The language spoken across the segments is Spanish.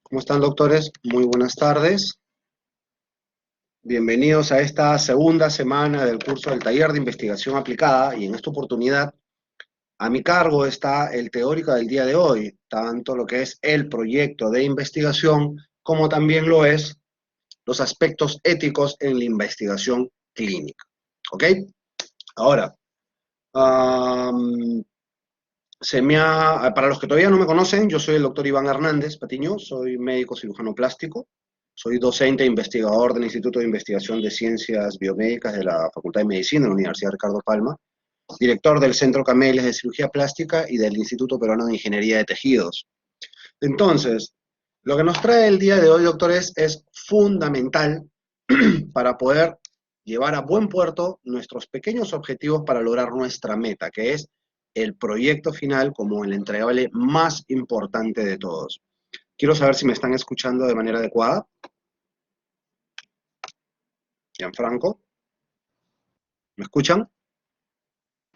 ¿Cómo están, doctores? Muy buenas tardes. Bienvenidos a esta segunda semana del curso del taller de investigación aplicada y en esta oportunidad a mi cargo está el teórico del día de hoy, tanto lo que es el proyecto de investigación como también lo es los aspectos éticos en la investigación clínica. ¿Ok? Ahora, um, para los que todavía no me conocen, yo soy el doctor Iván Hernández Patiño, soy médico cirujano plástico, soy docente e investigador del Instituto de Investigación de Ciencias Biomédicas de la Facultad de Medicina de la Universidad Ricardo Palma, director del Centro Cameles de Cirugía Plástica y del Instituto Peruano de Ingeniería de Tejidos. Entonces, lo que nos trae el día de hoy, doctores, es fundamental para poder llevar a buen puerto nuestros pequeños objetivos para lograr nuestra meta, que es el proyecto final como el entregable más importante de todos. Quiero saber si me están escuchando de manera adecuada. Gianfranco, ¿me escuchan?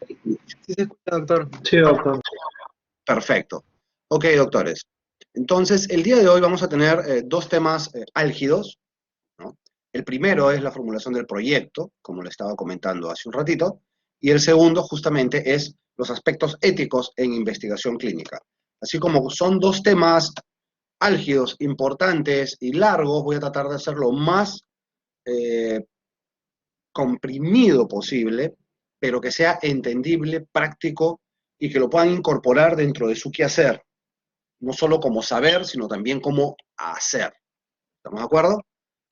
Sí se escucha, doctor. Sí, doctor. Perfecto. Ok, doctores. Entonces, el día de hoy vamos a tener dos temas álgidos, ¿no? El primero es la formulación del proyecto, como le estaba comentando hace un ratito, y el segundo justamente es los aspectos éticos en investigación clínica. Así como son dos temas álgidos, importantes y largos, voy a tratar de hacerlo más eh, comprimido posible, pero que sea entendible, práctico y que lo puedan incorporar dentro de su quehacer, no solo como saber, sino también como hacer. ¿Estamos de acuerdo?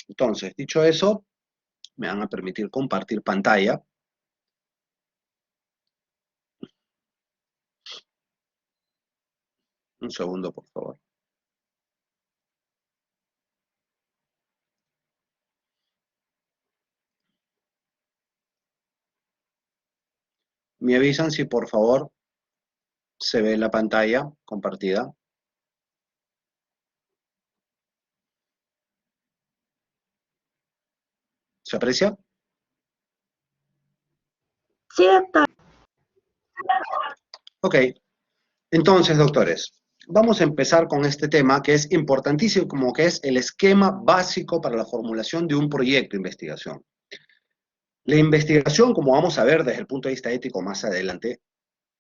Entonces, dicho eso, me van a permitir compartir pantalla. Un segundo, por favor. Me avisan si por favor se ve la pantalla compartida. ¿Se aprecia? Sí, doctor. Ok. Entonces, doctores, vamos a empezar con este tema que es importantísimo, como que es el esquema básico para la formulación de un proyecto de investigación. La investigación, como vamos a ver desde el punto de vista ético más adelante,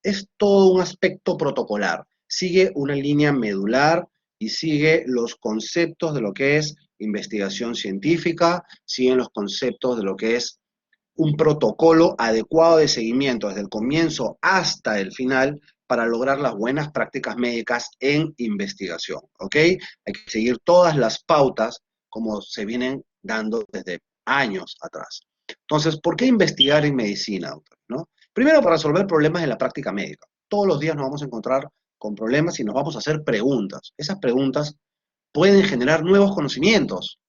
es todo un aspecto protocolar. Sigue una línea medular y sigue los conceptos de lo que es investigación científica, siguen los conceptos de lo que es un protocolo adecuado de seguimiento desde el comienzo hasta el final para lograr las buenas prácticas médicas en investigación, ¿ok? Hay que seguir todas las pautas como se vienen dando desde años atrás. Entonces, ¿por qué investigar en medicina, doctor? ¿No? Primero, para resolver problemas en la práctica médica. Todos los días nos vamos a encontrar con problemas y nos vamos a hacer preguntas. Esas preguntas pueden generar nuevos conocimientos,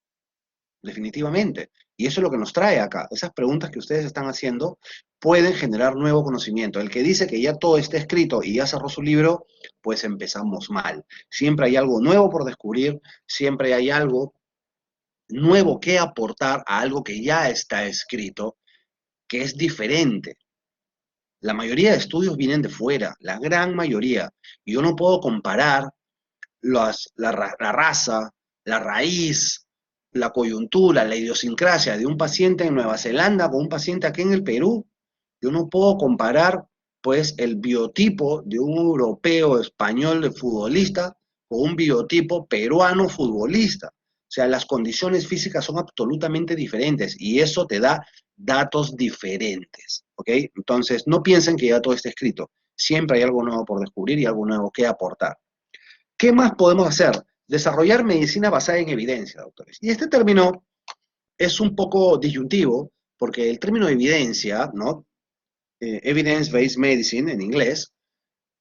definitivamente. Y eso es lo que nos trae acá. Esas preguntas que ustedes están haciendo pueden generar nuevo conocimiento. El que dice que ya todo está escrito y ya cerró su libro, pues empezamos mal. Siempre hay algo nuevo por descubrir, siempre hay algo nuevo que aportar a algo que ya está escrito, que es diferente. La mayoría de estudios vienen de fuera, la gran mayoría. Y yo no puedo comparar la raza, la raíz, la coyuntura, la idiosincrasia de un paciente en Nueva Zelanda con un paciente aquí en el Perú. Yo no puedo comparar, pues, el biotipo de un europeo español de futbolista con un biotipo peruano futbolista. O sea, las condiciones físicas son absolutamente diferentes y eso te da datos diferentes, ¿ok? Entonces, no piensen que ya todo está escrito. Siempre hay algo nuevo por descubrir y algo nuevo que aportar. ¿Qué más podemos hacer? Desarrollar medicina basada en evidencia, doctores. Y este término es un poco disyuntivo, porque el término evidencia, ¿no? Evidence-based medicine en inglés,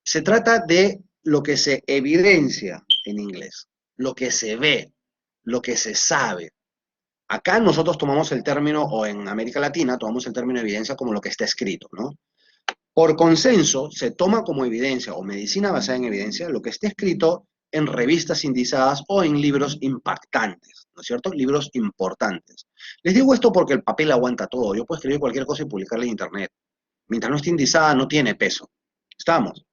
se trata de lo que se evidencia en inglés, lo que se ve, lo que se sabe. Acá nosotros tomamos el término, o en América Latina, tomamos el término evidencia como lo que está escrito, ¿no? Por consenso, se toma como evidencia o medicina basada en evidencia lo que esté escrito en revistas indizadas o en libros impactantes, ¿no es cierto? Libros importantes. Les digo esto porque el papel aguanta todo. Yo puedo escribir cualquier cosa y publicarla en internet. Mientras no esté indizada, no tiene peso. ¿Estamos?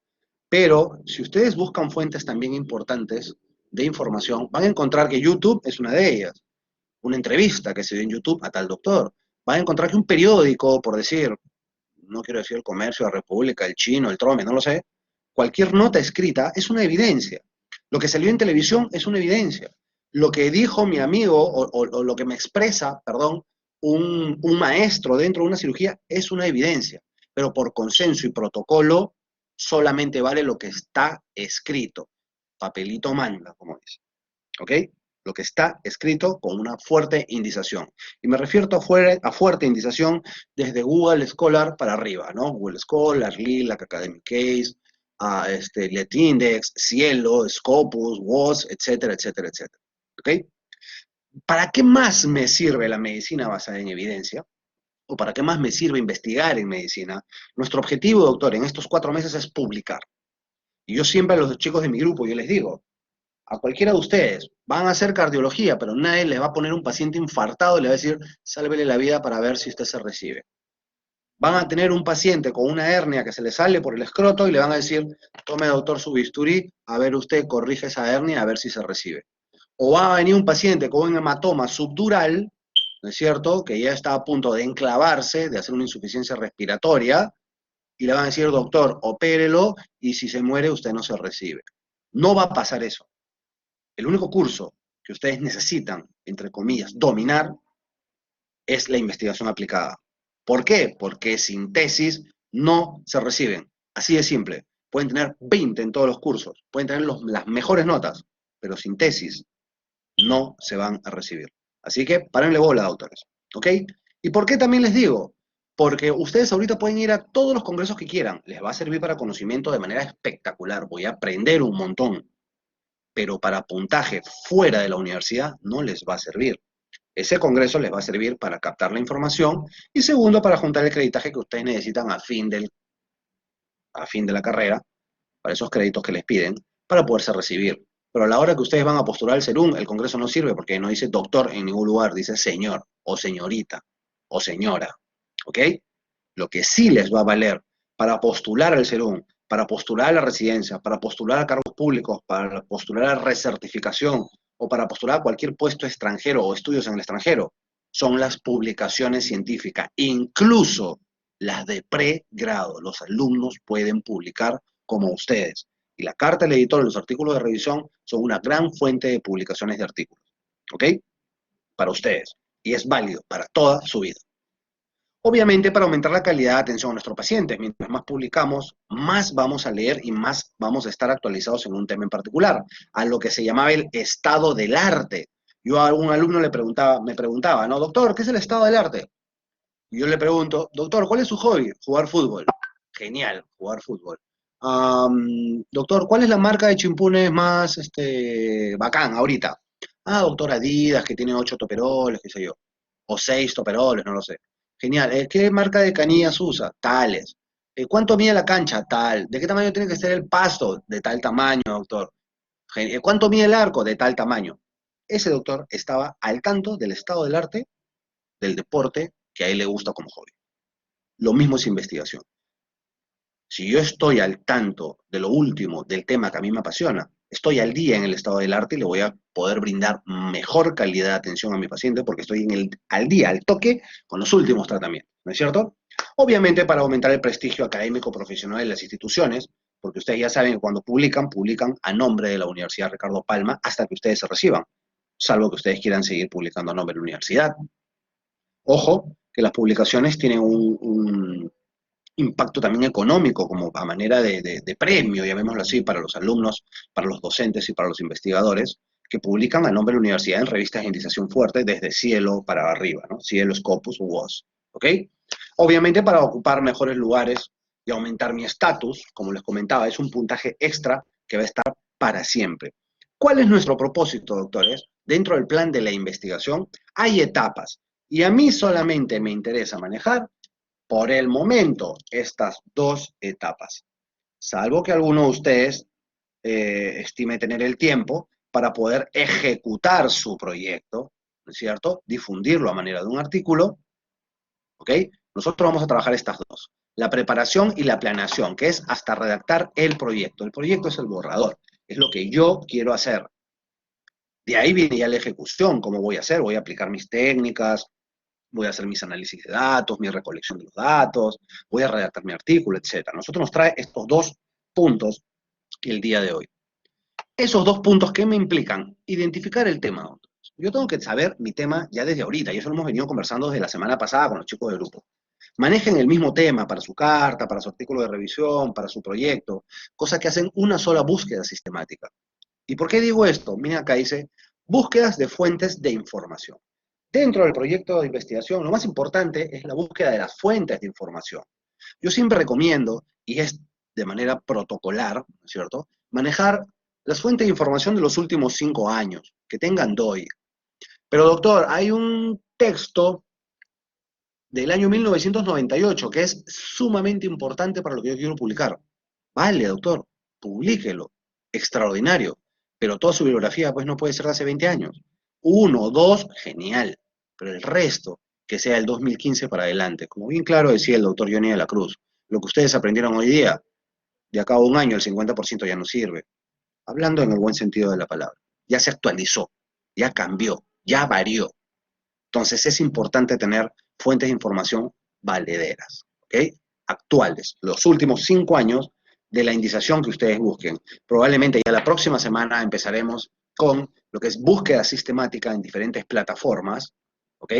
Pero si ustedes buscan fuentes también importantes, de información, van a encontrar que YouTube es una de ellas. Una entrevista que se dio en YouTube a tal doctor. Van a encontrar que un periódico, por decir, no quiero decir el Comercio, la República, el Chino, el Trome, no lo sé, cualquier nota escrita es una evidencia. Lo que salió en televisión es una evidencia. Lo que dijo mi amigo, o lo que me expresa, perdón, un maestro dentro de una cirugía es una evidencia. Pero por consenso y protocolo, solamente vale lo que está escrito. Papelito manda, como dice. ¿Ok? Lo que está escrito con una fuerte indización. Y me refiero a fuerte indización desde Google Scholar para arriba, ¿no? Google Scholar, Lilac, Academic Case, LetIndex, Cielo, Scopus, WOS, etcétera, etcétera, etcétera. ¿Ok? ¿Para qué más me sirve la medicina basada en evidencia? ¿O para qué más me sirve investigar en medicina? Nuestro objetivo, doctor, en estos 4 meses es publicar. Y yo siempre a los chicos de mi grupo, yo les digo, a cualquiera de ustedes, van a hacer cardiología, pero nadie les va a poner un paciente infartado y le va a decir, sálvele la vida para ver si usted se recibe. Van a tener un paciente con una hernia que se le sale por el escroto y le van a decir, tome doctor su bisturí, a ver usted corrige esa hernia, a ver si se recibe. O va a venir un paciente con un hematoma subdural, ¿no es cierto?, que ya está a punto de enclavarse, de hacer una insuficiencia respiratoria, y le van a decir, doctor, opérelo, y si se muere usted no se recibe. No va a pasar eso. El único curso que ustedes necesitan, entre comillas, dominar, es la investigación aplicada. ¿Por qué? Porque sin tesis no se reciben. Así de simple. Pueden tener 20 en todos los cursos, pueden tener las mejores notas, pero sin tesis no se van a recibir. Así que párenle bola, doctores. ¿Ok? ¿Y por qué también les digo? Porque ustedes ahorita pueden ir a todos los congresos que quieran. Les va a servir para conocimiento de manera espectacular. Voy a aprender un montón. Pero para puntaje fuera de la universidad no les va a servir. Ese congreso les va a servir para captar la información y segundo, para juntar el creditaje que ustedes necesitan a fin de la carrera, para esos créditos que les piden, para poderse recibir. Pero a la hora que ustedes van a postular el SERUM, el congreso no sirve porque no dice doctor en ningún lugar, dice señor o señorita o señora. ¿Ok? Lo que sí les va a valer para postular al SERUM, para postular a la residencia, para postular a cargos públicos, para postular a recertificación o para postular a cualquier puesto extranjero o estudios en el extranjero, son las publicaciones científicas, incluso las de pregrado. Los alumnos pueden publicar como ustedes. Y la carta del editor y los artículos de revisión son una gran fuente de publicaciones de artículos. ¿Ok? Para ustedes. Y es válido para toda su vida. Obviamente, para aumentar la calidad de atención a nuestros pacientes, mientras más publicamos, más vamos a leer y más vamos a estar actualizados en un tema en particular, a lo que se llamaba el estado del arte. Yo a algún alumno me preguntaba, ¿no? Doctor, ¿qué es el estado del arte? Y yo le pregunto, doctor, ¿cuál es su hobby? Jugar fútbol. Genial, jugar fútbol. Doctor, ¿cuál es la marca de chimpunes más bacán ahorita? Ah, doctor Adidas, que tiene 8 toperoles, qué sé yo. O 6 toperoles, no lo sé. Genial. ¿Qué marca de canillas usa? Tales. ¿Cuánto mide la cancha? Tal. ¿De qué tamaño tiene que ser el pasto? De tal tamaño, doctor. ¿Cuánto mide el arco? De tal tamaño. Ese doctor estaba al tanto del estado del arte, del deporte, que a él le gusta como hobby. Lo mismo es investigación. Si yo estoy al tanto de lo último del tema que a mí me apasiona, estoy al día en el estado del arte y le voy a poder brindar mejor calidad de atención a mi paciente porque estoy al día, al toque, con los últimos tratamientos, ¿no es cierto? Obviamente para aumentar el prestigio académico profesional de las instituciones, porque ustedes ya saben que cuando publican, publican a nombre de la Universidad Ricardo Palma hasta que ustedes se reciban, salvo que ustedes quieran seguir publicando a nombre de la universidad. Ojo, que las publicaciones tienen un impacto también económico, como a manera de premio, llamémoslo así, para los alumnos, para los docentes y para los investigadores, que publican a nombre de la universidad en revistas de indización fuerte desde Cielo para arriba, ¿no? Cielo, Scopus u WOS, ¿ok? Obviamente para ocupar mejores lugares y aumentar mi estatus, como les comentaba, es un puntaje extra que va a estar para siempre. ¿Cuál es nuestro propósito, doctores? Dentro del plan de la investigación hay etapas y a mí solamente me interesa manejar por el momento estas 2 etapas, salvo que alguno de ustedes estime tener el tiempo para poder ejecutar su proyecto, ¿no es cierto? Difundirlo a manera de un artículo, ¿ok? Nosotros vamos a trabajar estas 2, la preparación y la planeación, que es hasta redactar el proyecto. El proyecto es el borrador, es lo que yo quiero hacer. De ahí viene ya la ejecución, cómo voy a hacer, voy a aplicar mis técnicas, voy a hacer mis análisis de datos, mi recolección de los datos, voy a redactar mi artículo, etcétera. Nosotros nos trae estos dos puntos el día de hoy. Esos dos puntos, ¿qué me implican? Identificar el tema. Yo tengo que saber mi tema ya desde ahorita, y eso lo hemos venido conversando desde la semana pasada con los chicos del grupo. Manejen el mismo tema para su carta, para su artículo de revisión, para su proyecto, cosa que hacen una sola búsqueda sistemática. ¿Y por qué digo esto? Miren acá dice, búsquedas de fuentes de información. Dentro del proyecto de investigación, lo más importante es la búsqueda de las fuentes de información. Yo siempre recomiendo, y es de manera protocolar, ¿no es cierto?, manejar las fuentes de información de los últimos 5 años, que tengan DOI. Pero doctor, hay un texto del año 1998 que es sumamente importante para lo que yo quiero publicar. Vale, doctor, publíquelo. Extraordinario. Pero toda su bibliografía pues no puede ser de hace 20 años. Uno, dos, genial. Pero el resto, que sea el 2015 para adelante. Como bien claro decía el doctor Johnny de la Cruz, lo que ustedes aprendieron hoy día, de acá a un año el 50% ya no sirve. Hablando en el buen sentido de la palabra. Ya se actualizó, ya cambió, ya varió. Entonces es importante tener fuentes de información valederas, ¿ok? Actuales, los últimos 5 años de la indización que ustedes busquen. Probablemente ya la próxima semana empezaremos con lo que es búsqueda sistemática en diferentes plataformas, ¿ok?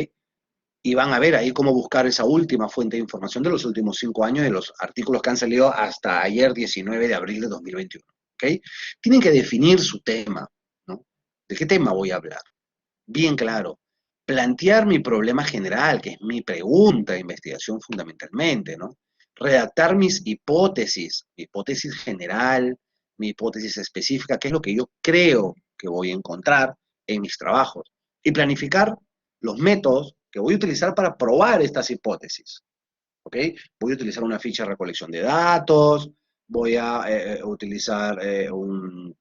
Y van a ver ahí cómo buscar esa última fuente de información de los últimos 5 años de los artículos que han salido hasta ayer 19 de abril de 2021, ¿ok? Tienen que definir su tema, ¿no? ¿De qué tema voy a hablar? Bien claro, plantear mi problema general, que es mi pregunta de investigación fundamentalmente, ¿no? Redactar mis hipótesis, mi hipótesis general, mi hipótesis específica, qué es lo que yo creo que voy a encontrar en mis trabajos. Y planificar los métodos que voy a utilizar para probar estas hipótesis, ¿ok? Voy a utilizar una ficha de recolección de datos, voy a utilizar un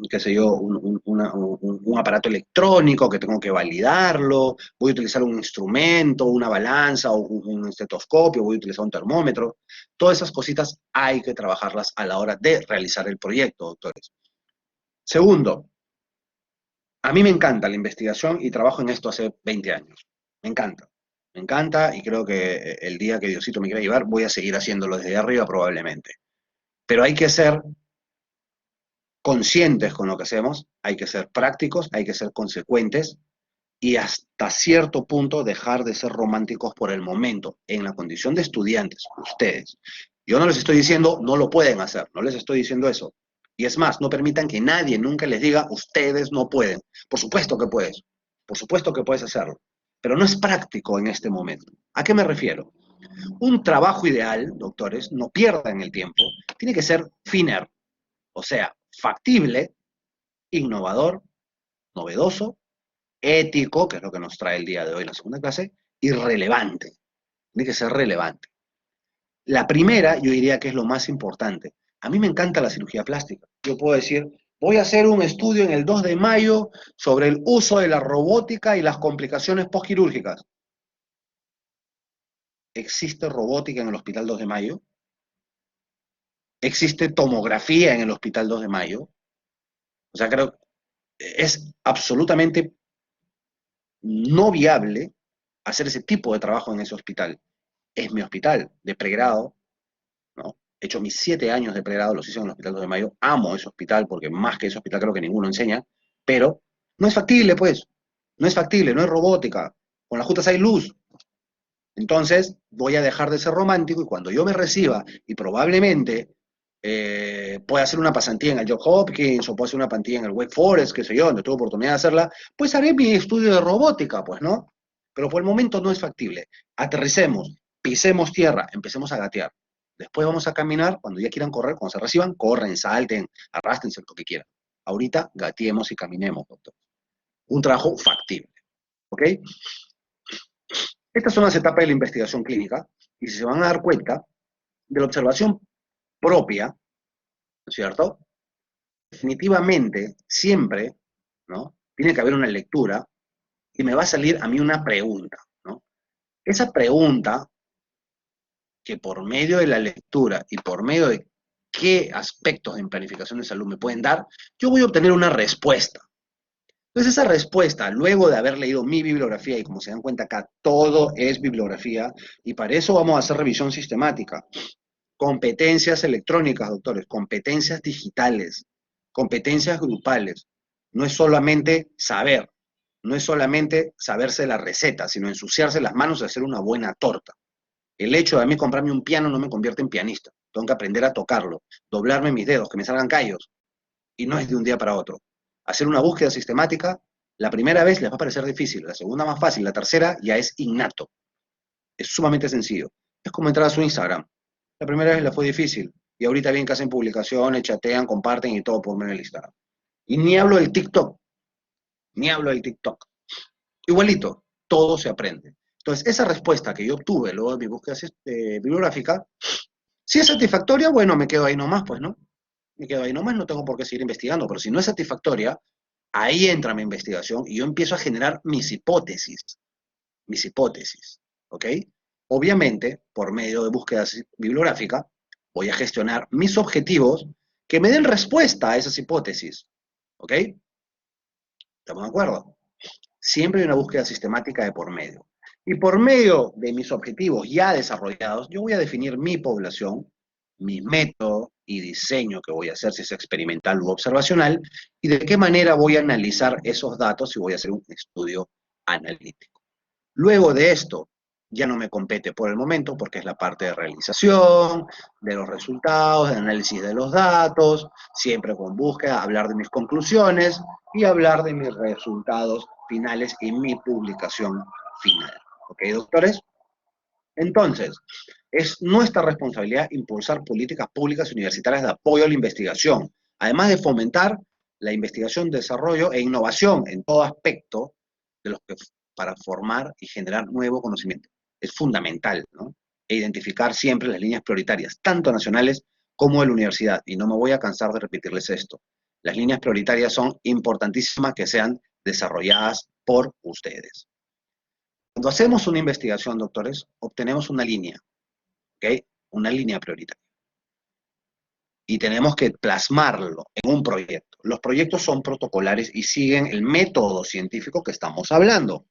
qué sé yo, un aparato electrónico que tengo que validarlo, voy a utilizar un instrumento, una balanza o un estetoscopio, voy a utilizar un termómetro. Todas esas cositas hay que trabajarlas a la hora de realizar el proyecto, doctores. Segundo, a mí me encanta la investigación y trabajo en esto hace 20 años. Me encanta. Me encanta y creo que el día que Diosito me quiera llevar voy a seguir haciéndolo desde arriba probablemente. Pero hay que ser conscientes con lo que hacemos, hay que ser prácticos, hay que ser consecuentes y hasta cierto punto dejar de ser románticos por el momento, en la condición de estudiantes, ustedes. Yo no les estoy diciendo no lo pueden hacer, no les estoy diciendo eso. Y es más, no permitan que nadie nunca les diga ustedes no pueden. Por supuesto que puedes, por supuesto que puedes hacerlo, pero no es práctico en este momento. ¿A qué me refiero? Un trabajo ideal, doctores, no pierdan el tiempo, tiene que ser FINER, o sea, factible, innovador, novedoso, ético, que es lo que nos trae el día de hoy la segunda clase, y relevante. Tiene que ser relevante. La primera, yo diría que es lo más importante. A mí me encanta la cirugía plástica. Yo puedo decir, voy a hacer un estudio en el 2 de mayo sobre el uso de la robótica y las complicaciones postquirúrgicas. ¿Existe robótica en el Hospital 2 de Mayo? ¿Existe tomografía en el Hospital 2 de Mayo? O sea, creo que es absolutamente no viable hacer ese tipo de trabajo en ese hospital. Es mi hospital de pregrado, ¿no? He hecho mis 7 años de pregrado, los hice en el Hospital 2 de Mayo. Amo ese hospital porque más que ese hospital creo que ninguno enseña, pero no es factible, pues. No es factible, no es robótica. Con las juntas hay luz. Entonces voy a dejar de ser romántico y cuando yo me reciba y probablemente pueda hacer una pasantía en el Johns Hopkins o pueda hacer una pasantía en el Wake Forest, qué sé yo, donde tuve oportunidad de hacerla, pues haré mi estudio de robótica, pues, ¿no? Pero por el momento no es factible. Aterricemos, pisemos tierra, empecemos a gatear. Después vamos a caminar, cuando ya quieran correr, cuando se reciban, corren, salten, arrástrense, lo que quieran. Ahorita gateemos y caminemos, doctor. Un trabajo factible, ¿ok? Estas son las etapas de la investigación clínica y si se van a dar cuenta de la observación propia, ¿no es cierto? Definitivamente, siempre, ¿no? Tiene que haber una lectura y me va a salir a mí una pregunta, ¿no? Esa pregunta que por medio de la lectura y por medio de qué aspectos en planificación de salud me pueden dar, yo voy a obtener una respuesta. Entonces esa respuesta, luego de haber leído mi bibliografía, y como se dan cuenta acá, todo es bibliografía, y para eso vamos a hacer revisión sistemática. Competencias electrónicas, doctores, competencias digitales, competencias grupales. No es solamente saber, no es solamente saberse la receta, sino ensuciarse las manos y hacer una buena torta. El hecho de a mí comprarme un piano no me convierte en pianista. Tengo que aprender a tocarlo, doblarme mis dedos, que me salgan callos, y no es de un día para otro. Hacer una búsqueda sistemática, la primera vez les va a parecer difícil, la segunda más fácil, la tercera ya es innato. Es sumamente sencillo. Es como entrar a su Instagram. La primera vez le fue difícil, y ahorita bien que hacen publicaciones, chatean, comparten y todo por medio del Instagram. Y ni hablo del TikTok, ni hablo del TikTok. Igualito, todo se aprende. Entonces, esa respuesta que yo obtuve luego de mi búsqueda bibliográfica, si es satisfactoria, bueno, me quedo ahí nomás, pues, ¿no? Me quedo ahí nomás, no tengo por qué seguir investigando, pero si no es satisfactoria, ahí entra mi investigación y yo empiezo a generar mis hipótesis, ¿ok? Obviamente, por medio de búsqueda bibliográfica, voy a gestionar mis objetivos que me den respuesta a esas hipótesis, ¿ok? ¿Estamos de acuerdo? Siempre hay una búsqueda sistemática de por medio. Y por medio de mis objetivos ya desarrollados, yo voy a definir mi población, mi método y diseño que voy a hacer, si es experimental u observacional, y de qué manera voy a analizar esos datos y voy a hacer un estudio analítico. Luego de esto, ya no me compete por el momento porque es la parte de realización, de los resultados, de análisis de los datos, siempre con búsqueda, hablar de mis conclusiones y hablar de mis resultados finales y mi publicación final. ¿Ok, doctores? Entonces, es nuestra responsabilidad impulsar políticas públicas universitarias de apoyo a la investigación, además de fomentar la investigación, desarrollo e innovación en todo aspecto de los que, para formar y generar nuevo conocimiento. Es fundamental, ¿no? E identificar siempre las líneas prioritarias, tanto nacionales como de la universidad. Y no me voy a cansar de repetirles esto. Las líneas prioritarias son importantísimas que sean desarrolladas por ustedes. Cuando hacemos una investigación, doctores, obtenemos una línea, ¿ok? Una línea prioritaria. Y tenemos que plasmarlo en un proyecto. Los proyectos son protocolares y siguen el método científico que estamos hablando.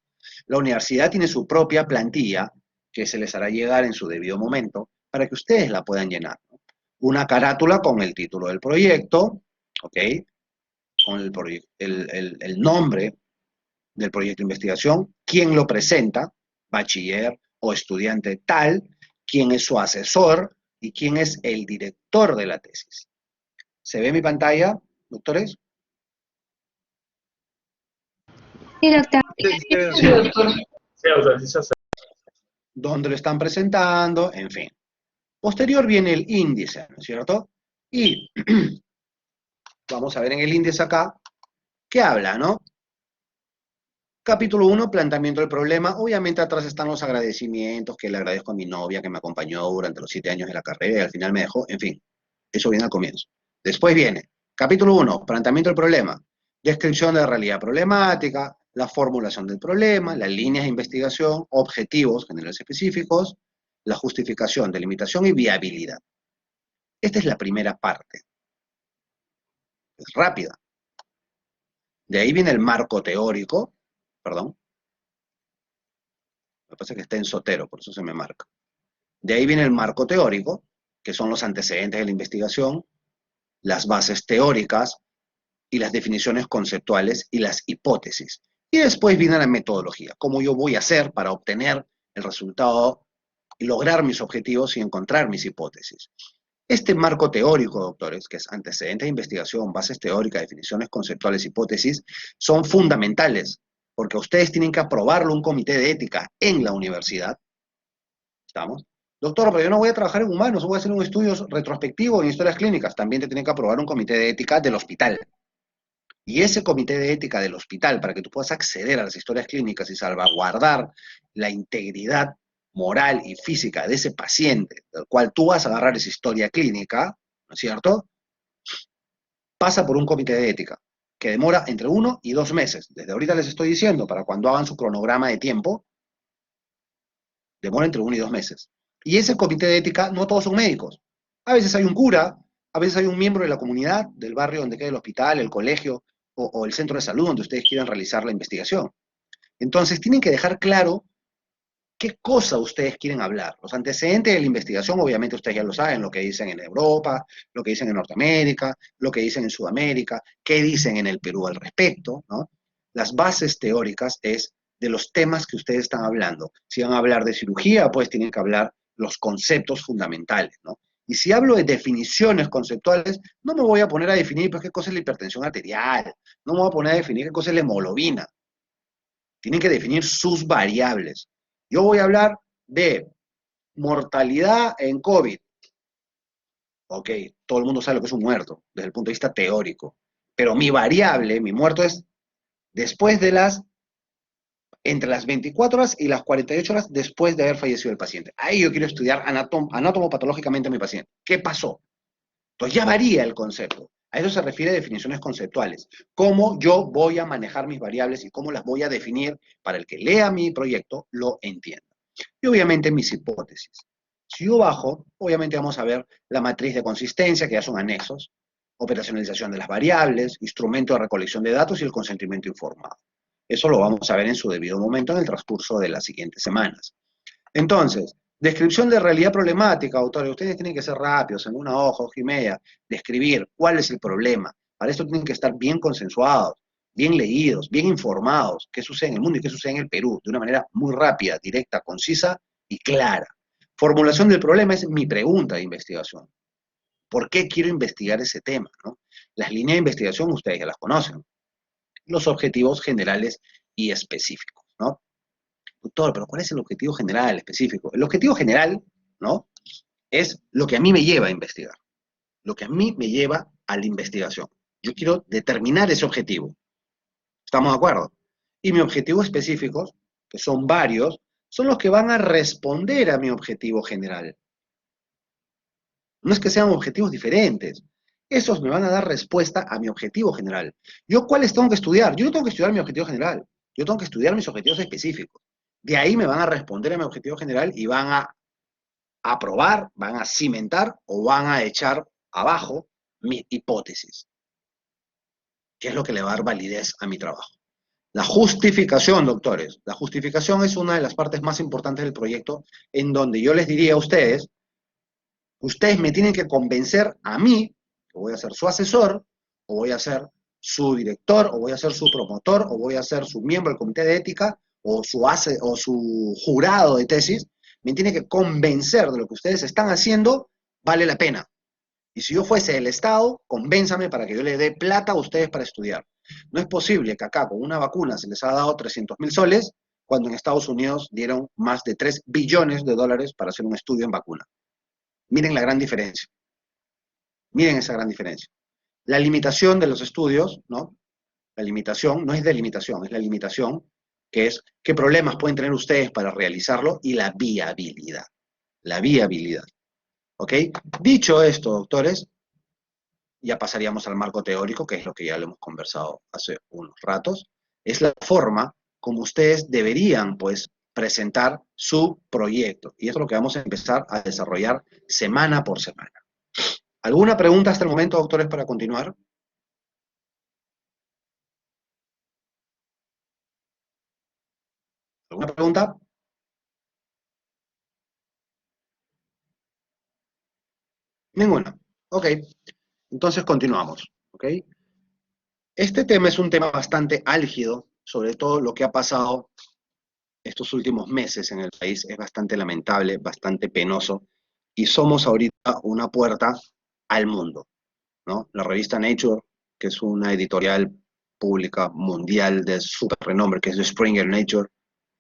La universidad tiene su propia plantilla que se les hará llegar en su debido momento para que ustedes la puedan llenar, ¿no? Una carátula con el título del proyecto, ¿ok? Con el nombre del proyecto de investigación, quién lo presenta, bachiller o estudiante tal, quién es su asesor y quién es el director de la tesis. ¿Se ve mi pantalla, doctores? Sí, doctor. Sí, doctor. Sí, doctor, sí se hace. ¿Dónde lo están presentando? En fin. Posterior viene el índice, ¿no es cierto? Y vamos a ver en el índice acá, ¿qué habla, no? Capítulo 1, planteamiento del problema. Obviamente atrás están los agradecimientos, que le agradezco a mi novia que me acompañó durante los 7 años de la carrera y al final me dejó, en fin, eso viene al comienzo. Después viene, capítulo 1, planteamiento del problema, descripción de la realidad problemática, la formulación del problema, las líneas de investigación, objetivos generales específicos, la justificación, delimitación y viabilidad. Esta es la primera parte. Es rápida. De ahí viene el marco teórico, perdón. Me pasa que está en sotero, por eso se me marca. De ahí viene el marco teórico, que son los antecedentes de la investigación, las bases teóricas y las definiciones conceptuales y las hipótesis. Y después viene la metodología, cómo yo voy a hacer para obtener el resultado y lograr mis objetivos y encontrar mis hipótesis. Este marco teórico, doctores, que es antecedentes de investigación, bases teóricas, definiciones conceptuales, hipótesis, son fundamentales, porque ustedes tienen que aprobarlo un comité de ética en la universidad. ¿Estamos? Doctor, pero yo no voy a trabajar en humanos, voy a hacer un estudio retrospectivo en historias clínicas. También te tienen que aprobar un comité de ética del hospital. Y ese comité de ética del hospital, para que tú puedas acceder a las historias clínicas y salvaguardar la integridad moral y física de ese paciente, del cual tú vas a agarrar esa historia clínica, ¿no es cierto? Pasa por un comité de ética, que demora entre 1 y 2 meses. Desde ahorita les estoy diciendo, para cuando hagan su cronograma de tiempo, demora entre 1 y 2 meses. Y ese comité de ética, no todos son médicos. A veces hay un cura, a veces hay un miembro de la comunidad, del barrio donde queda el hospital, el colegio, o el centro de salud donde ustedes quieran realizar la investigación. Entonces, tienen que dejar claro qué cosa ustedes quieren hablar. Los antecedentes de la investigación, obviamente ustedes ya lo saben, lo que dicen en Europa, lo que dicen en Norteamérica, lo que dicen en Sudamérica, qué dicen en el Perú al respecto, ¿no? Las bases teóricas es de los temas que ustedes están hablando. Si van a hablar de cirugía, pues tienen que hablar los conceptos fundamentales, ¿no? Y si hablo de definiciones conceptuales, no me voy a poner a definir pues, qué cosa es la hipertensión arterial, no me voy a poner a definir qué cosa es la hemoglobina. Tienen que definir sus variables. Yo voy a hablar de mortalidad en COVID. Ok, todo el mundo sabe lo que es un muerto, desde el punto de vista teórico. Pero mi variable, mi muerto es después de entre las 24 horas y las 48 horas después de haber fallecido el paciente. Ahí yo quiero estudiar anatomopatológicamente a mi paciente. ¿Qué pasó? Entonces ya varía el concepto. A eso se refiere a definiciones conceptuales. Cómo yo voy a manejar mis variables y cómo las voy a definir para el que lea mi proyecto lo entienda. Y obviamente mis hipótesis. Si yo bajo, obviamente vamos a ver la matriz de consistencia, que ya son anexos, operacionalización de las variables, instrumento de recolección de datos y el consentimiento informado. Eso lo vamos a ver en su debido momento en el transcurso de las siguientes semanas. Entonces, descripción de realidad problemática, autores. Ustedes tienen que ser rápidos, en una hoja y media, describir cuál es el problema. Para esto tienen que estar bien consensuados, bien leídos, bien informados, qué sucede en el mundo y qué sucede en el Perú, de una manera muy rápida, directa, concisa y clara. Formulación del problema es mi pregunta de investigación. ¿Por qué quiero investigar ese tema? ¿No? Las líneas de investigación ustedes ya las conocen. Los objetivos generales y específicos, ¿no? Doctor, pero ¿cuál es el objetivo general, específico? El objetivo general, ¿no? Es lo que a mí me lleva a investigar, lo que a mí me lleva a la investigación. Yo quiero determinar ese objetivo. ¿Estamos de acuerdo? Y mis objetivos específicos, que son varios, son los que van a responder a mi objetivo general. No es que sean objetivos diferentes. Esos me van a dar respuesta a mi objetivo general. ¿Yo cuáles tengo que estudiar? Yo no tengo que estudiar mi objetivo general. Yo tengo que estudiar mis objetivos específicos. De ahí me van a responder a mi objetivo general y van a aprobar, van a cimentar o van a echar abajo mi hipótesis, que es lo que le va a dar validez a mi trabajo. La justificación, doctores. La justificación es una de las partes más importantes del proyecto, en donde yo les diría a ustedes me tienen que convencer a mí, que voy a ser su asesor, o voy a ser su director, o voy a ser su promotor, o voy a ser su miembro del comité de ética, o su jurado de tesis, me tiene que convencer de lo que ustedes están haciendo vale la pena. Y si yo fuese el Estado, convénzame para que yo le dé plata a ustedes para estudiar. No es posible que acá con una vacuna se les ha dado 300.000 soles, cuando en Estados Unidos dieron más de 3 billones de dólares para hacer un estudio en vacuna. Miren la gran diferencia. Miren esa gran diferencia. La limitación de los estudios, ¿no? La limitación no es delimitación, es la limitación, que es qué problemas pueden tener ustedes para realizarlo y la viabilidad. La viabilidad. ¿Ok? Dicho esto, doctores, ya pasaríamos al marco teórico, que es lo que ya lo hemos conversado hace unos ratos. Es la forma como ustedes deberían, pues, presentar su proyecto. Y eso es lo que vamos a empezar a desarrollar semana por semana. ¿Alguna pregunta hasta el momento, doctores, para continuar? ¿Alguna pregunta? Ninguna. Ok. Entonces continuamos. Ok. Este tema es un tema bastante álgido, sobre todo lo que ha pasado estos últimos meses en el país. Es bastante lamentable, bastante penoso. Y somos ahorita una puerta al mundo, ¿no? La revista Nature, que es una editorial pública mundial de súper renombre, que es de Springer Nature,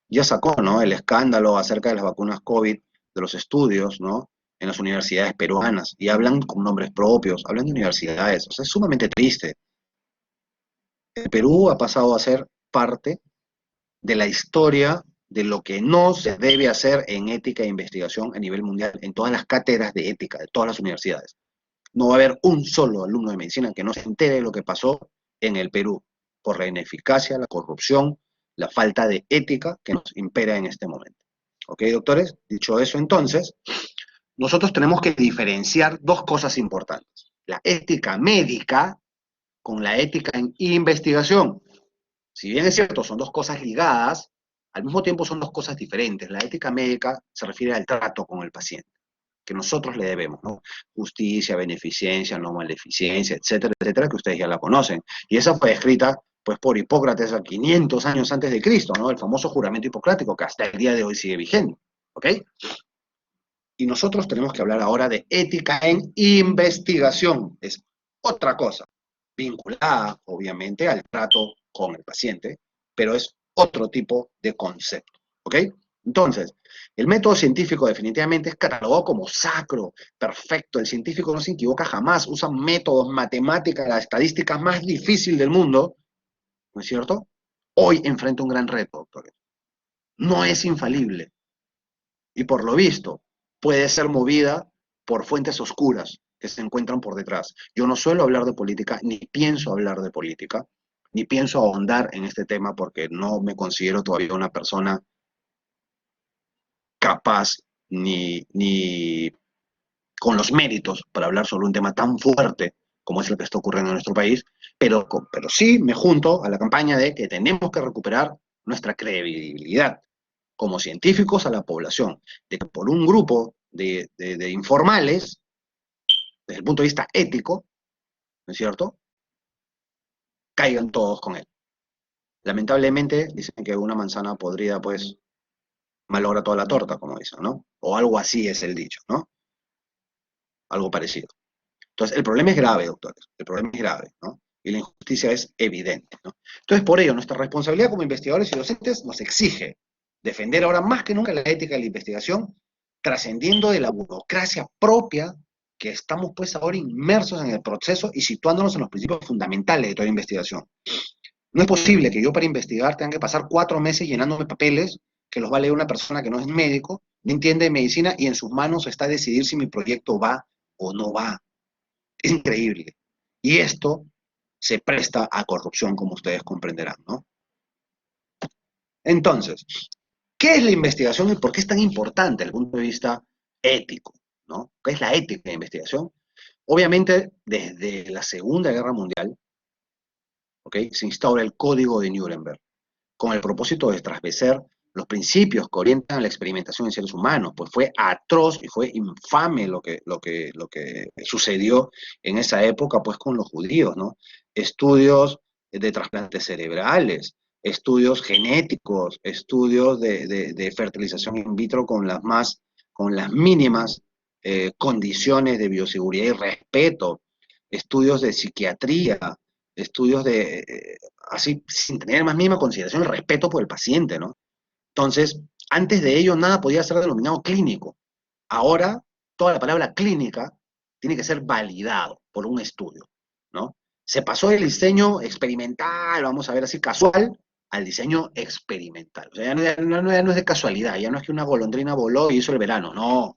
ya sacó, ¿no? El escándalo acerca de las vacunas COVID, de los estudios, ¿no? En las universidades peruanas, y hablan con nombres propios, hablan de universidades, o sea, es sumamente triste. El Perú ha pasado a ser parte de la historia de lo que no se debe hacer en ética e investigación a nivel mundial, en todas las cátedras de ética de todas las universidades. No va a haber un solo alumno de medicina que no se entere de lo que pasó en el Perú, por la ineficacia, la corrupción, la falta de ética que nos impera en este momento. ¿Ok, doctores? Dicho eso, entonces, nosotros tenemos que diferenciar dos cosas importantes. La ética médica con la ética en investigación. Si bien es cierto, son dos cosas ligadas, al mismo tiempo son dos cosas diferentes. La ética médica se refiere al trato con el paciente, que nosotros le debemos, ¿no? Justicia, beneficencia, no maleficencia, etcétera, etcétera, que ustedes ya la conocen. Y esa fue escrita, pues, por Hipócrates a 500 años antes de Cristo, ¿no? El famoso juramento hipocrático, que hasta el día de hoy sigue vigente, ¿ok? Y nosotros tenemos que hablar ahora de ética en investigación. Es otra cosa, vinculada, obviamente, al trato con el paciente, pero es otro tipo de concepto, ¿ok? Entonces, el método científico definitivamente es catalogado como sacro, perfecto. El científico no se equivoca jamás, usa métodos, matemáticas, la estadística más difícil del mundo, ¿no es cierto? Hoy enfrenta un gran reto, doctores. No es infalible y por lo visto puede ser movida por fuentes oscuras que se encuentran por detrás. Yo no suelo hablar de política, ni pienso hablar de política, ni pienso ahondar en este tema porque no me considero todavía una persona capaz ni con los méritos para hablar sobre un tema tan fuerte como es el que está ocurriendo en nuestro país, pero sí me junto a la campaña de que tenemos que recuperar nuestra credibilidad como científicos a la población, de que por un grupo de informales, desde el punto de vista ético, ¿no es cierto?, caigan todos con él. Lamentablemente dicen que una manzana podrida, pues, malogra toda la torta, como dicen, ¿no? O algo así es el dicho, ¿no? Algo parecido. Entonces, el problema es grave, doctores, el problema es grave, ¿no? Y la injusticia es evidente, ¿no? Entonces, por ello, nuestra responsabilidad como investigadores y docentes nos exige defender ahora más que nunca la ética de la investigación, trascendiendo de la burocracia propia que estamos pues ahora inmersos en el proceso y situándonos en los principios fundamentales de toda investigación. No es posible que yo para investigar tenga que pasar 4 meses llenándome papeles que los va a leer una persona que no es médico, no entiende de medicina y en sus manos está decidir si mi proyecto va o no va. Es increíble. Y esto se presta a corrupción, como ustedes comprenderán, ¿no? Entonces, ¿qué es la investigación y por qué es tan importante desde el punto de vista ético, ¿no? ¿Qué es la ética de investigación? Obviamente, desde la Segunda Guerra Mundial, ¿ok?, se instaura el Código de Nuremberg, con el propósito de trasversar los principios que orientan la experimentación en seres humanos, pues fue atroz y fue infame lo que sucedió en esa época, pues con los judíos, ¿no? Estudios de trasplantes cerebrales, estudios genéticos, estudios de fertilización in vitro con las mínimas condiciones de bioseguridad y respeto, estudios de psiquiatría, estudios así, sin tener más mínima consideración el respeto por el paciente, ¿no? Entonces, antes de ello nada podía ser denominado clínico. Ahora, toda la palabra clínica tiene que ser validado por un estudio, ¿no? Se pasó del diseño experimental, vamos a ver así, casual, al diseño experimental. O sea, ya no es de casualidad, ya no es que una golondrina voló y hizo el verano, no,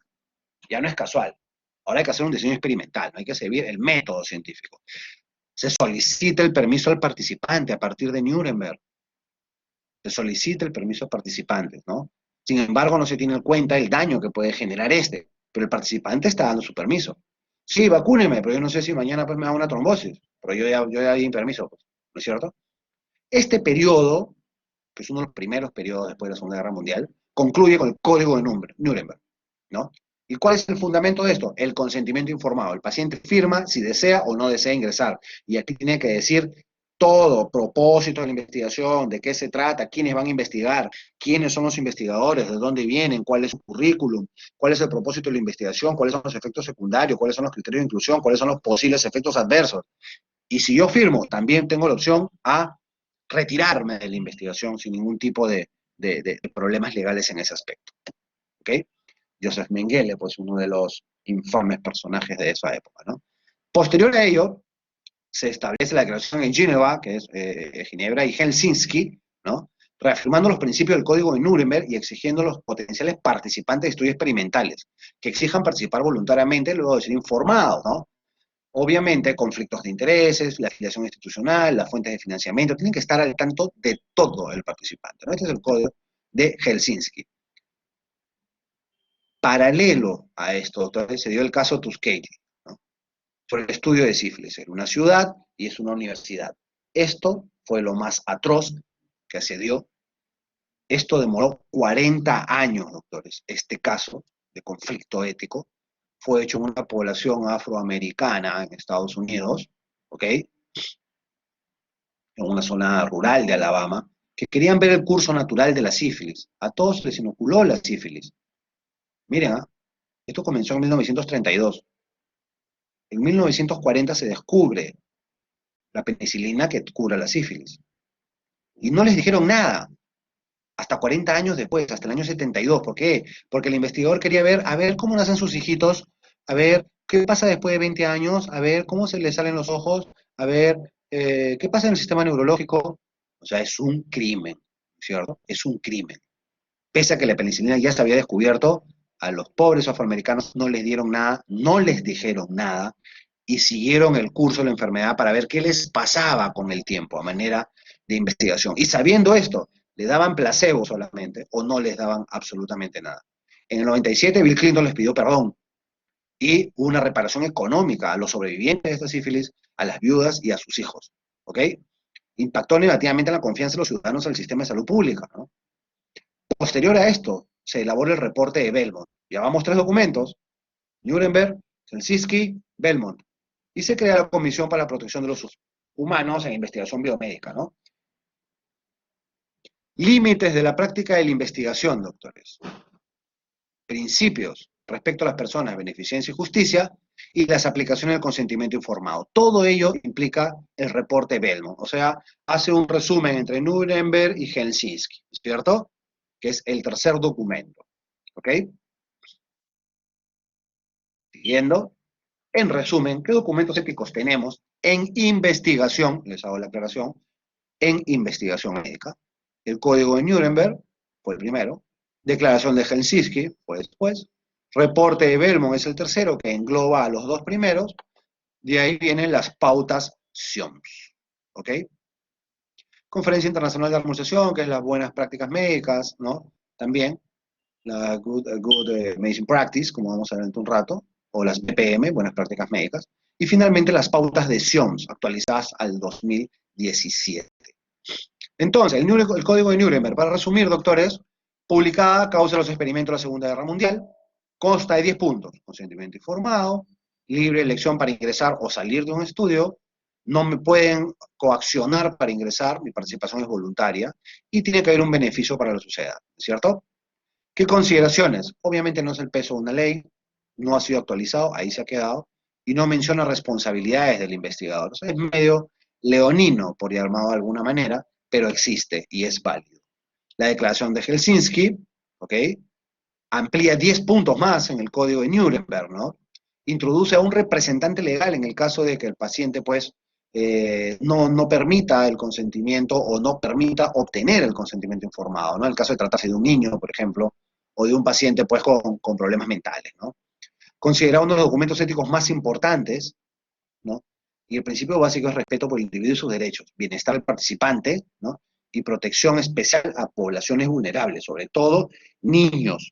ya no es casual. Ahora hay que hacer un diseño experimental, ¿no? Hay que seguir el método científico. Se solicita el permiso al participante a partir de Nuremberg. Se solicita el permiso al participante, ¿no? Sin embargo, no se tiene en cuenta el daño que puede generar este, pero el participante está dando su permiso. Sí, vacúneme, pero yo no sé si mañana pues me da una trombosis, pero yo ya di permiso, pues, ¿no es cierto? Este periodo, que es uno de los primeros periodos después de la Segunda Guerra Mundial, concluye con el Código de Nuremberg, ¿no? ¿Y cuál es el fundamento de esto? El consentimiento informado. El paciente firma si desea o no desea ingresar. Y aquí tiene que decir todo, propósito de la investigación, de qué se trata, quiénes van a investigar, quiénes son los investigadores, de dónde vienen, cuál es su currículum, cuál es el propósito de la investigación, cuáles son los efectos secundarios, cuáles son los criterios de inclusión, cuáles son los posibles efectos adversos. Y si yo firmo, también tengo la opción a retirarme de la investigación sin ningún tipo de problemas legales en ese aspecto. ¿Ok? Joseph Mengele, pues uno de los infames personajes de esa época, ¿no? Posterior a ello, se establece la declaración en Ginebra, que es Ginebra y Helsinki, ¿no?, reafirmando los principios del Código de Nuremberg y exigiendo a los potenciales participantes de estudios experimentales que exijan participar voluntariamente luego de ser informados, ¿no? Obviamente, conflictos de intereses, la afiliación institucional, las fuentes de financiamiento, tienen que estar al tanto de todo el participante, ¿no? Este es el Código de Helsinki. Paralelo a esto, doctores, se dio el caso Tuskegee, ¿no?, sobre el estudio de sífilis en una ciudad y es una universidad. Esto fue lo más atroz que se dio. Esto demoró 40 años, doctores. Este caso de conflicto ético fue hecho en una población afroamericana en Estados Unidos, ¿ok? En una zona rural de Alabama, que querían ver el curso natural de la sífilis. A todos les inoculó la sífilis. Miren, esto comenzó en 1932. En 1940 se descubre la penicilina que cura la sífilis. Y no les dijeron nada, hasta 40 años después, hasta el año 72. ¿Por qué? Porque el investigador quería ver, a ver cómo nacen sus hijitos, a ver qué pasa después de 20 años, a ver cómo se les salen los ojos, a ver qué pasa en el sistema neurológico. O sea, es un crimen, ¿cierto? Es un crimen. Pese a que la penicilina ya se había descubierto, a los pobres afroamericanos no les dieron nada, no les dijeron nada, y siguieron el curso de la enfermedad para ver qué les pasaba con el tiempo, a manera de investigación. Y sabiendo esto, le daban placebo solamente, o no les daban absolutamente nada. En el 97, Bill Clinton les pidió perdón y una reparación económica a los sobrevivientes de esta sífilis, a las viudas y a sus hijos. ¿Ok? Impactó negativamente en la confianza de los ciudadanos al sistema de salud pública, ¿no? Posterior a esto, se elabora el reporte de Belmont. Llevamos 3 documentos: Nuremberg, Helsinki, Belmont. Y se crea la Comisión para la Protección de los Humanos en Investigación Biomédica, ¿no? Límites de la práctica de la investigación, doctores. Principios respecto a las personas, beneficencia y justicia, y las aplicaciones del consentimiento informado. Todo ello implica el reporte Belmont. O sea, hace un resumen entre Nuremberg y Helsinki, ¿cierto? Que es el tercer documento. ¿Ok? Siguiendo. En resumen, ¿qué documentos éticos tenemos en investigación? Les hago la aclaración. En investigación médica. El Código de Nuremberg fue el primero. Declaración de Helsinki fue después. Reporte de Belmont es el tercero, que engloba a los dos primeros. De ahí vienen las pautas SIOMS. ¿Ok? Conferencia Internacional de Armonización, que es las buenas prácticas médicas, ¿no? También la Good Medicine Practice, como vamos a ver en un rato, o las BPM, buenas prácticas médicas, y finalmente las pautas de SIOMS, actualizadas al 2017. Entonces, el Código de Nuremberg, para resumir, doctores, publicada a causa de los experimentos de la Segunda Guerra Mundial, consta de 10 puntos: consentimiento informado, libre elección para ingresar o salir de un estudio, no me pueden coaccionar para ingresar, mi participación es voluntaria, y tiene que haber un beneficio para la sociedad, ¿cierto? ¿Qué consideraciones? Obviamente no es el peso de una ley, no ha sido actualizado, ahí se ha quedado, y no menciona responsabilidades del investigador. O sea, es medio leonino, por llamado de alguna manera, pero existe y es válido. La declaración de Helsinki, ¿ok? Amplía 10 puntos más en el Código de Nuremberg, ¿no? Introduce a un representante legal en el caso de que el paciente, pues, no permita el consentimiento o no permita obtener el consentimiento informado, ¿no? En el caso de tratarse de un niño, por ejemplo, o de un paciente, pues, con problemas mentales, ¿no? Considerado uno de los documentos éticos más importantes, ¿no? Y el principio básico es respeto por el individuo y sus derechos, bienestar del participante, ¿no? Y protección especial a poblaciones vulnerables, sobre todo niños.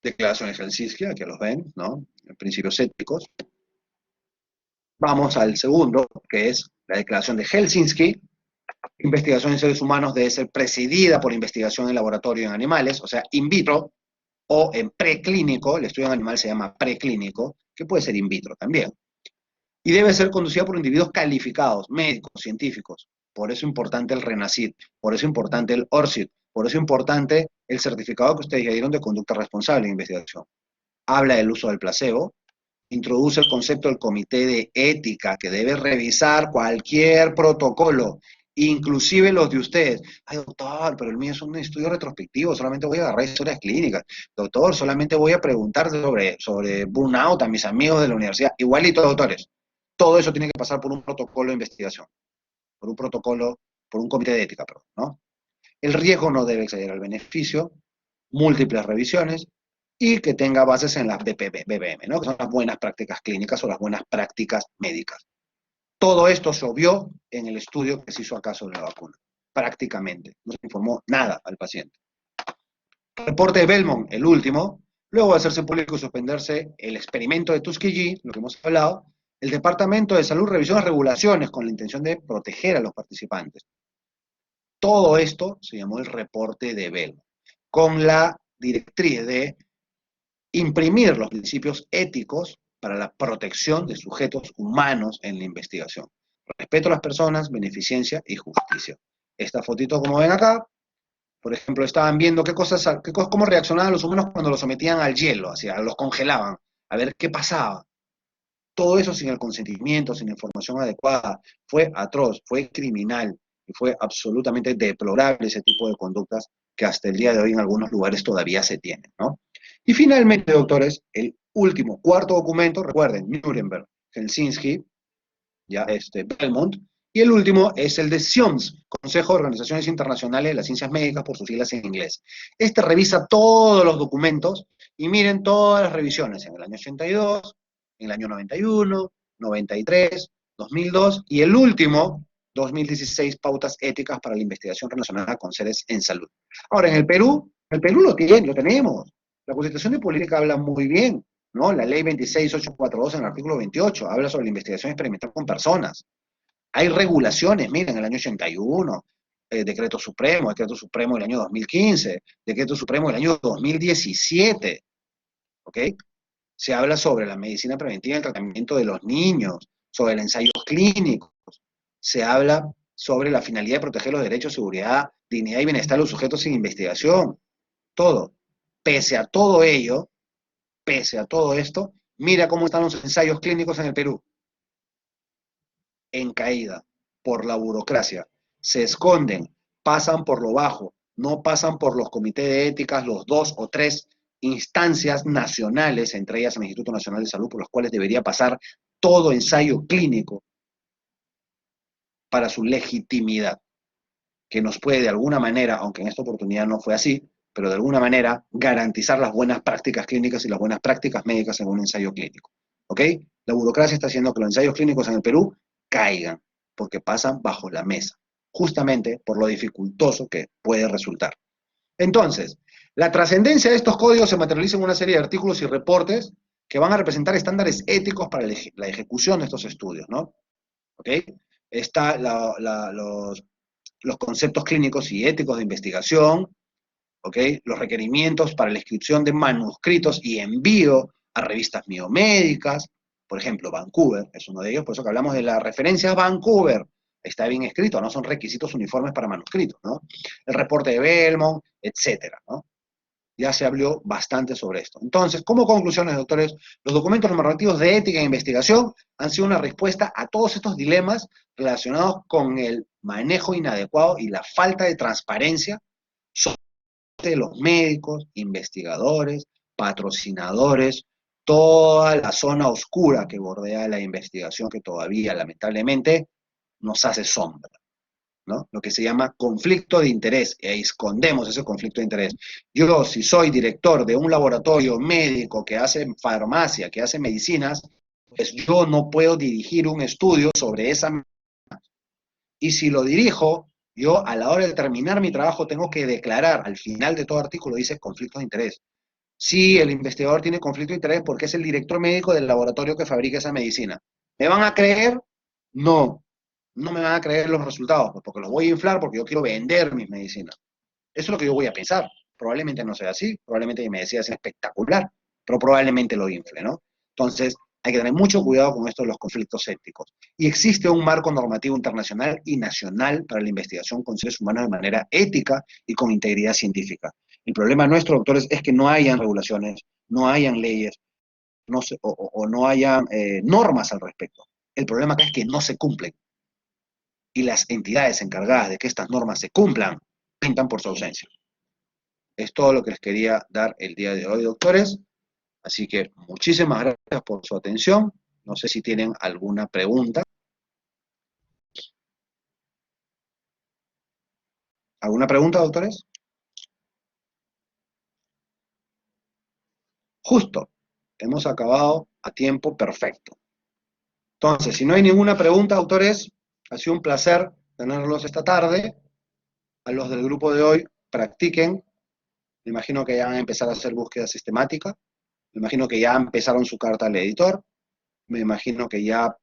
Declaraciones de Helsinki, aquí los ven, ¿no? Principios éticos. Vamos al segundo, que es la declaración de Helsinki. Investigación en seres humanos debe ser presidida por investigación en laboratorio en animales, o sea, in vitro o en preclínico. El estudio en animal se llama preclínico, que puede ser in vitro también. Y debe ser conducida por individuos calificados, médicos, científicos. Por eso es importante el RENACID, por eso es importante el ORCID, por eso es importante el certificado que ustedes ya dieron de conducta responsable en investigación. Habla del uso del placebo, introduce el concepto del comité de ética que debe revisar cualquier protocolo, inclusive los de ustedes. Ay, doctor, pero el mío es un estudio retrospectivo, solamente voy a agarrar historias clínicas. Doctor, solamente voy a preguntar sobre burnout a mis amigos de la universidad. Igualito, doctores. Todo eso tiene que pasar por un protocolo de investigación, por un protocolo, por un comité de ética, perdón, ¿no? El riesgo no debe exceder al beneficio, múltiples revisiones, y que tenga bases en las BPM, ¿no? Que son las buenas prácticas clínicas o las buenas prácticas médicas. Todo esto se obvió en el estudio que se hizo acaso de la vacuna, prácticamente. No se informó nada al paciente. Reporte de Belmont, el último, luego de hacerse público y suspenderse el experimento de Tuskegee, lo que hemos hablado, El Departamento de Salud revisó las regulaciones con la intención de proteger a los participantes. Todo esto se llamó el reporte de Bell, con la directriz de imprimir los principios éticos para la protección de sujetos humanos en la investigación. Respeto a las personas, beneficencia y justicia. Esta fotito, como ven acá, por ejemplo, estaban viendo cómo reaccionaban los humanos cuando los sometían al hielo, los congelaban, a ver qué pasaba. Todo eso sin el consentimiento, sin información adecuada. Fue atroz, fue criminal y fue absolutamente deplorable ese tipo de conductas que hasta el día de hoy en algunos lugares todavía se tienen, ¿no? Y finalmente, doctores, el último, cuarto documento, recuerden, Nuremberg, Helsinki, ya Belmont, y el último es el de SIOMS, Consejo de Organizaciones Internacionales de las Ciencias Médicas, por sus siglas en inglés. Este revisa todos los documentos y miren todas las revisiones en el año 82, en el año 91, 93, 2002 y el último, 2016, Pautas Éticas para la Investigación Relacionada con Seres en Salud. Ahora, en el Perú lo tenemos. La Constitución de Política habla muy bien, ¿no? La Ley 26842 en el artículo 28 habla sobre la investigación experimental con personas. Hay regulaciones, miren, en el año 81, decreto supremo del año 2015, decreto supremo del año 2017, ¿ok? Se habla sobre la medicina preventiva y el tratamiento de los niños, sobre los ensayos clínicos, se habla sobre la finalidad de proteger los derechos, seguridad, dignidad y bienestar de los sujetos sin investigación, todo. Pese a todo ello, pese a todo esto, mira cómo están los ensayos clínicos en el Perú. En caída, por la burocracia. Se esconden, pasan por lo bajo, no pasan por los comités de éticas, los 2 o 3 instancias nacionales, entre ellas el Instituto Nacional de Salud, por los cuales debería pasar todo ensayo clínico para su legitimidad, que nos puede de alguna manera, aunque en esta oportunidad no fue así, pero de alguna manera garantizar las buenas prácticas clínicas y las buenas prácticas médicas en un ensayo clínico. ¿Ok? La burocracia está haciendo que los ensayos clínicos en el Perú caigan, porque pasan bajo la mesa, justamente por lo dificultoso que puede resultar. Entonces, la trascendencia de estos códigos se materializa en una serie de artículos y reportes que van a representar estándares éticos para la ejecución de estos estudios, ¿no? ¿Ok? Está los conceptos clínicos y éticos de investigación, ¿ok? Los requerimientos para la inscripción de manuscritos y envío a revistas biomédicas, por ejemplo, Vancouver es uno de ellos, por eso que hablamos de la referencia Vancouver, está bien escrito, no son requisitos uniformes para manuscritos, ¿no? El reporte de Belmont, etcétera, ¿no? Ya se habló bastante sobre esto. Entonces, como conclusiones, doctores, los documentos normativos de ética e investigación han sido una respuesta a todos estos dilemas relacionados con el manejo inadecuado y la falta de transparencia de los médicos, investigadores, patrocinadores, toda la zona oscura que bordea la investigación que todavía, lamentablemente, nos hace sombra, ¿no? Lo que se llama conflicto de interés, e escondemos ese conflicto de interés. Yo, si soy director de un laboratorio médico que hace farmacia, que hace medicinas, pues yo no puedo dirigir un estudio sobre esa. Y si lo dirijo, yo a la hora de terminar mi trabajo tengo que declarar, al final de todo artículo dice conflicto de interés. Si el investigador tiene conflicto de interés porque es el director médico del laboratorio que fabrica esa medicina. ¿Me van a creer? No, no me van a creer los resultados, pues porque los voy a inflar porque yo quiero vender mis medicinas. Eso es lo que yo voy a pensar. Probablemente no sea así, probablemente mi medicina sea espectacular, pero probablemente lo infle, ¿no? Entonces, hay que tener mucho cuidado con esto de los conflictos éticos. Y existe un marco normativo internacional y nacional para la investigación con seres humanos de manera ética y con integridad científica. El problema nuestro, doctores, es que no hayan regulaciones, no hayan leyes, o no hayan normas al respecto. El problema acá es que no se cumplen. Y las entidades encargadas de que estas normas se cumplan, pintan por su ausencia. Es todo lo que les quería dar el día de hoy, doctores. Así que muchísimas gracias por su atención. No sé si tienen alguna pregunta. ¿Alguna pregunta, doctores? Justo. Hemos acabado a tiempo perfecto. Entonces, si no hay ninguna pregunta, doctores, ha sido un placer tenerlos esta tarde. A los del grupo de hoy, practiquen. Me imagino que ya van a empezar a hacer búsqueda sistemática. Me imagino que ya empezaron su carta al editor. me imagino que ya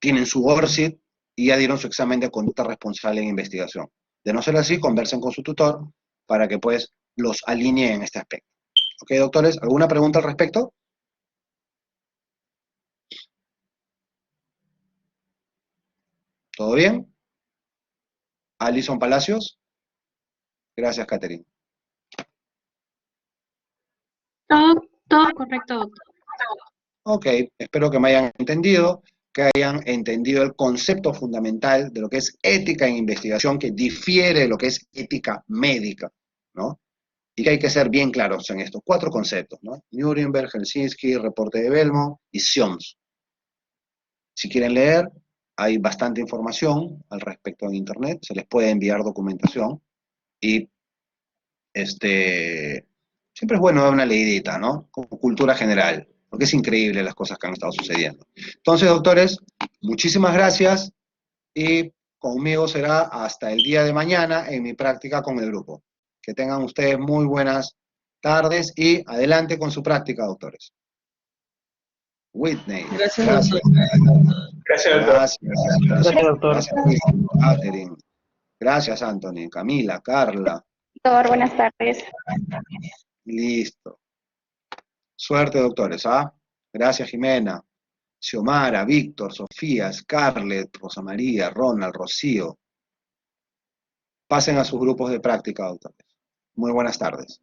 tienen su ORCID y ya dieron su examen de conducta responsable en investigación. De no ser así, conversen con su tutor para que pues los alinee en este aspecto. ¿Ok, doctores? ¿Alguna pregunta al respecto? ¿Todo bien? Alison Palacios. Gracias, Catherine. Todo correcto, doctor. Ok, espero que me hayan entendido, que hayan entendido el concepto fundamental de lo que es ética en investigación, que difiere de lo que es ética médica, ¿no? Y que hay que ser bien claros en estos 4 conceptos, ¿no? Nuremberg, Helsinki, reporte de Belmo y SIOMS. Si quieren leer, hay bastante información al respecto en Internet, se les puede enviar documentación y siempre es bueno dar una leidita, ¿no? Como cultura general, porque es increíble las cosas que han estado sucediendo. Entonces, doctores, muchísimas gracias y conmigo será hasta el día de mañana en mi práctica con el grupo. Que tengan ustedes muy buenas tardes y adelante con su práctica, doctores. Whitney, Gracias, gracias. doctor. Gracias, doctor. Gracias, Gracias, gracias, doctor. gracias, Whitney, Catherine. Gracias, Anthony, Camila, Carla. Doctor, buenas tardes. Listo. Suerte, doctores, ¿ah? Gracias, Jimena, Xiomara, Víctor, Sofía, Scarlett, Rosa María, Ronald, Rocío. Pasen a sus grupos de práctica, doctores. Muy buenas tardes.